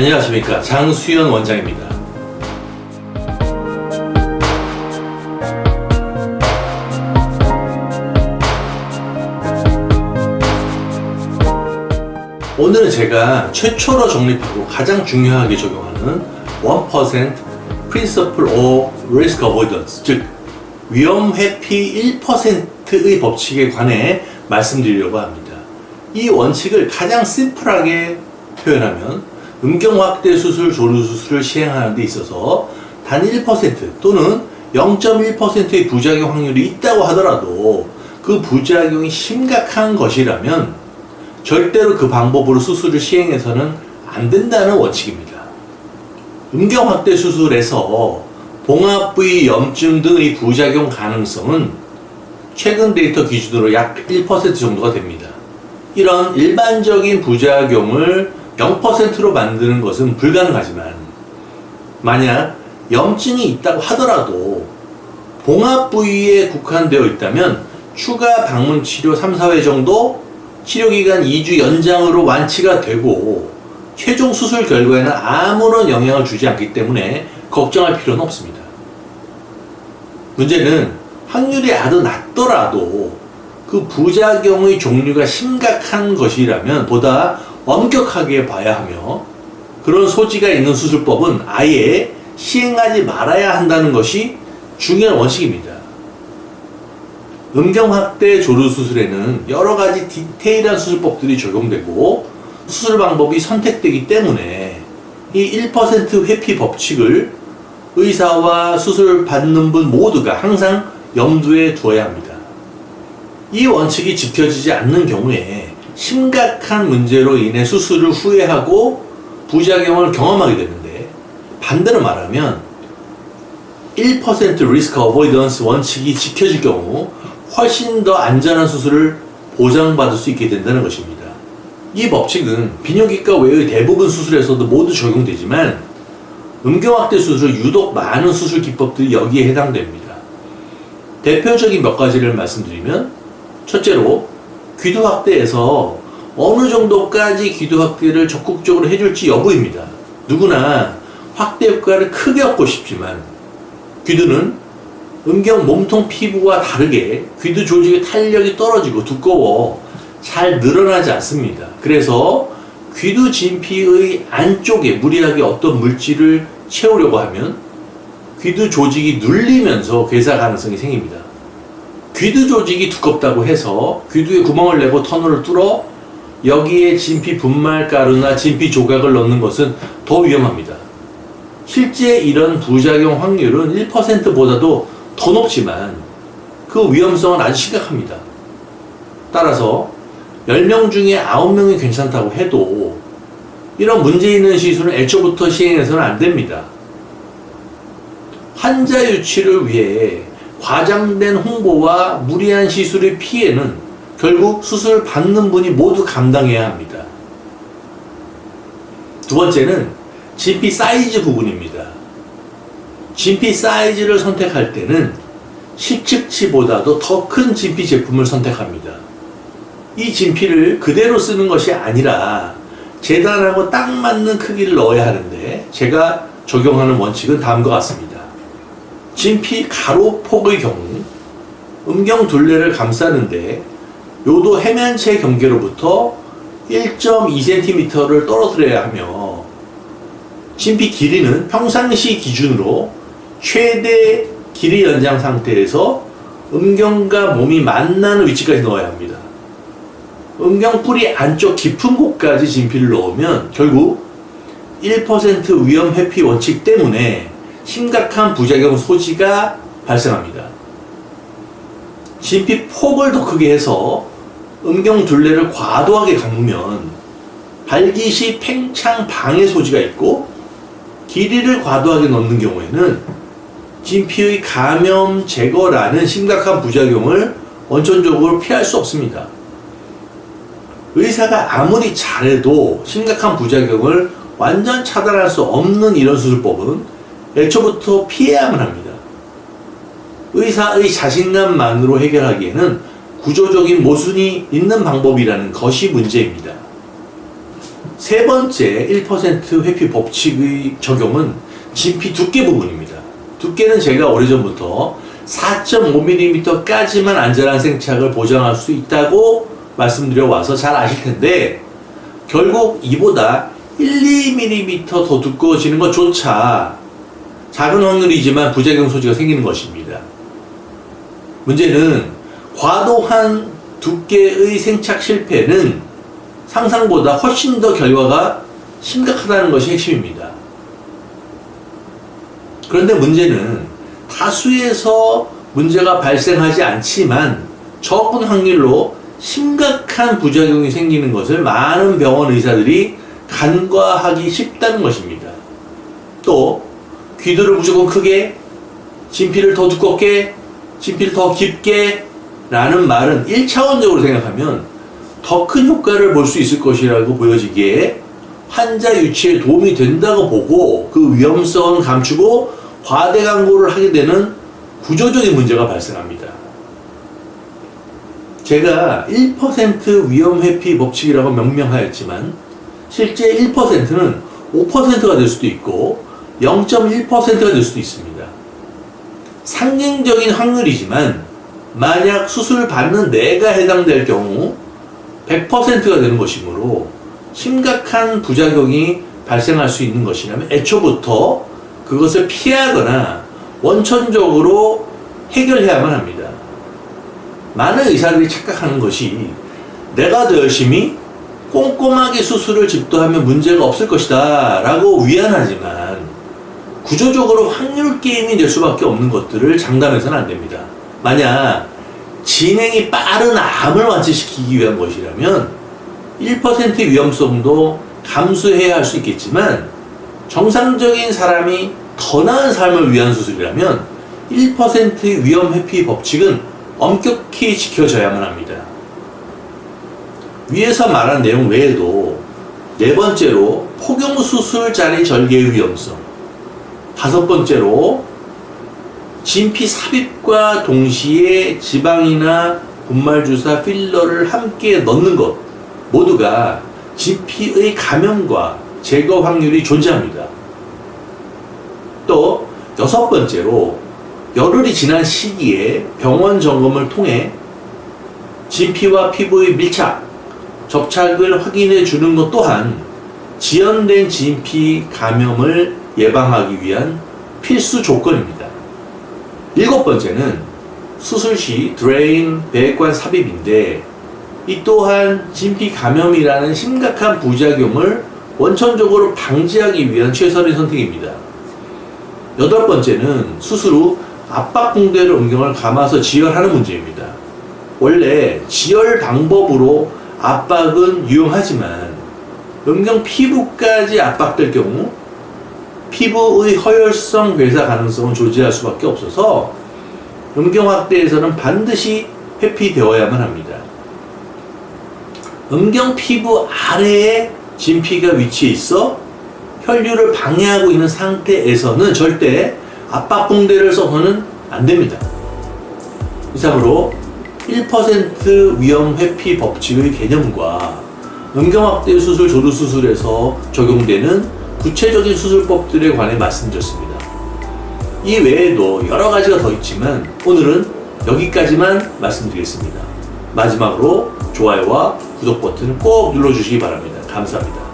안녕하십니까, 장수현 원장입니다. 오늘은 제가 최초로 정립하고 가장 중요하게 적용하는 1% Principle of Risk Avoidance, 즉 위험 회피 1%의 법칙에 관해 말씀드리려고 합니다. 이 원칙을 가장 심플하게 표현하면 음경확대 수술, 조루 수술을 시행하는 데 있어서 단 1% 또는 0.1%의 부작용 확률이 있다고 하더라도 그 부작용이 심각한 것이라면 절대로 그 방법으로 수술을 시행해서는 안 된다는 원칙입니다. 음경확대 수술에서 봉합부위 염증 등의 부작용 가능성은 최근 데이터 기준으로 약 1% 정도가 됩니다. 이런 일반적인 부작용을 0%로 만드는 것은 불가능하지만 만약 염증이 있다고 하더라도 봉합 부위에 국한되어 있다면 추가 방문 치료 3, 4회 정도, 치료기간 2주 연장으로 완치가 되고 최종 수술 결과에는 아무런 영향을 주지 않기 때문에 걱정할 필요는 없습니다. 문제는 확률이 아주 낮더라도 그 부작용의 종류가 심각한 것이라면 보다 엄격하게 봐야 하며 그런 소지가 있는 수술법은 아예 시행하지 말아야 한다는 것이 중요한 원칙입니다. 음경확대 조루 수술에는 여러 가지 디테일한 수술법들이 적용되고 수술 방법이 선택되기 때문에 이 1% 회피 법칙을 의사와 수술 받는 분 모두가 항상 염두에 두어야 합니다. 이 원칙이 지켜지지 않는 경우에 심각한 문제로 인해 수술을 후회하고 부작용을 경험하게 되는데, 반대로 말하면 1% 리스크 어보이던스 원칙이 지켜질 경우 훨씬 더 안전한 수술을 보장받을 수 있게 된다는 것입니다. 이 법칙은 비뇨기과 외의 대부분 수술에서도 모두 적용되지만 음경확대 수술은 유독 많은 수술 기법들이 여기에 해당됩니다. 대표적인 몇 가지를 말씀드리면, 첫째로 귀두 확대에서 어느 정도까지 귀두 확대를 적극적으로 해줄지 여부입니다. 누구나 확대 효과를 크게 얻고 싶지만 귀두는 음경 몸통 피부와 다르게 귀두 조직의 탄력이 떨어지고 두꺼워 잘 늘어나지 않습니다. 그래서 귀두 진피의 안쪽에 무리하게 어떤 물질을 채우려고 하면 귀두 조직이 눌리면서 괴사 가능성이 생깁니다. 귀두 조직이 두껍다고 해서 귀두에 구멍을 내고 터널을 뚫어 여기에 진피 분말가루나 진피 조각을 넣는 것은 더 위험합니다. 실제 이런 부작용 확률은 1%보다도 더 높지만 그 위험성은 아주 심각합니다. 따라서 10명 중에 9명이 괜찮다고 해도 이런 문제 있는 시술은 애초부터 시행해서는 안 됩니다. 환자 유치를 위해 과장된 홍보와 무리한 시술의 피해는 결국 수술 받는 분이 모두 감당해야 합니다. 두 번째는 진피 사이즈 부분입니다. 진피 사이즈를 선택할 때는 실측치보다도 더 큰 진피 제품을 선택합니다. 이 진피를 그대로 쓰는 것이 아니라 재단하고 딱 맞는 크기를 넣어야 하는데, 제가 적용하는 원칙은 다음과 같습니다. 진피 가로폭의 경우 음경 둘레를 감싸는데 요도 해면체 경계로부터 1.2cm를 떨어뜨려야 하며, 진피 길이는 평상시 기준으로 최대 길이 연장 상태에서 음경과 몸이 만나는 위치까지 넣어야 합니다. 음경 뿌리 안쪽 깊은 곳까지 진피를 넣으면 결국 1% 위험 회피 원칙 때문에 심각한 부작용 소지가 발생합니다. 진피 폭을 더 크게 해서 음경 둘레를 과도하게 감으면 발기시 팽창 방해 소지가 있고, 길이를 과도하게 넣는 경우에는 진피의 감염 제거라는 심각한 부작용을 원천적으로 피할 수 없습니다. 의사가 아무리 잘해도 심각한 부작용을 완전 차단할 수 없는 이런 수술법은 애초부터 피해야만 합니다. 의사의 자신감만으로 해결하기에는 구조적인 모순이 있는 방법이라는 것이 문제입니다. 세 번째 1% 회피 법칙의 적용은 진피 두께 부분입니다. 두께는 제가 오래전부터 4.5mm까지만 안전한 생착을 보장할 수 있다고 말씀드려 와서 잘 아실 텐데, 결국 이보다 1-2mm 더 두꺼워지는 것조차 작은 확률이지만 부작용 소지가 생기는 것입니다. 문제는 과도한 두께의 생착 실패는 상상보다 훨씬 더 결과가 심각하다는 것이 핵심입니다. 그런데 문제는 다수에서 문제가 발생하지 않지만 적은 확률로 심각한 부작용이 생기는 것을 많은 병원 의사들이 간과하기 쉽다는 것입니다. 또 귀두를 무조건 크게, 진피를 더 두껍게, 진피를 더 깊게 라는 말은 1차원적으로 생각하면 더 큰 효과를 볼 수 있을 것이라고 보여지기에 환자 유치에 도움이 된다고 보고 그 위험성은 감추고 과대 광고를 하게 되는 구조적인 문제가 발생합니다. 제가 1% 위험 회피 법칙이라고 명명하였지만 실제 1%는 5%가 될 수도 있고 0.1%가 될 수도 있습니다. 상징적인 확률이지만 만약 수술을 받는 내가 해당될 경우 100%가 되는 것이므로 심각한 부작용이 발생할 수 있는 것이라면 애초부터 그것을 피하거나 원천적으로 해결해야만 합니다. 많은 의사들이 착각하는 것이 내가 더 열심히 꼼꼼하게 수술을 집도하면 문제가 없을 것이다 라고 위안하지만 구조적으로 확률 게임이 될 수밖에 없는 것들을 장담해서는 안 됩니다. 만약 진행이 빠른 암을 완치시키기 위한 것이라면 1% 위험성도 감수해야 할 수 있겠지만 정상적인 사람이 더 나은 삶을 위한 수술이라면 1% 위험 회피 법칙은 엄격히 지켜져야만 합니다. 위에서 말한 내용 외에도 네 번째로 폭용수술 자리 절개의 위험성, 다섯 번째로 진피 삽입과 동시에 지방이나 분말주사, 필러를 함께 넣는 것 모두가 진피의 감염과 제거 확률이 존재합니다. 또 여섯 번째로 열흘이 지난 시기에 병원 점검을 통해 진피와 피부의 밀착, 접착을 확인해 주는 것 또한 지연된 진피 감염을 예방하기 위한 필수 조건입니다. 일곱 번째는 수술 시 드레인 배액관 삽입인데 이 또한 진피 감염이라는 심각한 부작용을 원천적으로 방지하기 위한 최선의 선택입니다. 여덟 번째는 수술 후 압박붕대를 음경을 감아서 지혈하는 문제입니다. 원래 지혈 방법으로 압박은 유용하지만 음경 피부까지 압박될 경우 피부의 허혈성 괴사 가능성은 존재할 수밖에 없어서 음경 확대에서는 반드시 회피되어야만 합니다. 음경 피부 아래에 진피가 위치해 있어 혈류를 방해하고 있는 상태에서는 절대 압박붕대를 써서는 안 됩니다. 이상으로 1% 위험 회피 법칙의 개념과 음경확대 수술, 조루 수술에서 적용되는 구체적인 수술법들에 관해 말씀드렸습니다. 이 외에도 여러 가지가 더 있지만 오늘은 여기까지만 말씀드리겠습니다. 마지막으로 좋아요와 구독 버튼을 꼭 눌러주시기 바랍니다. 감사합니다.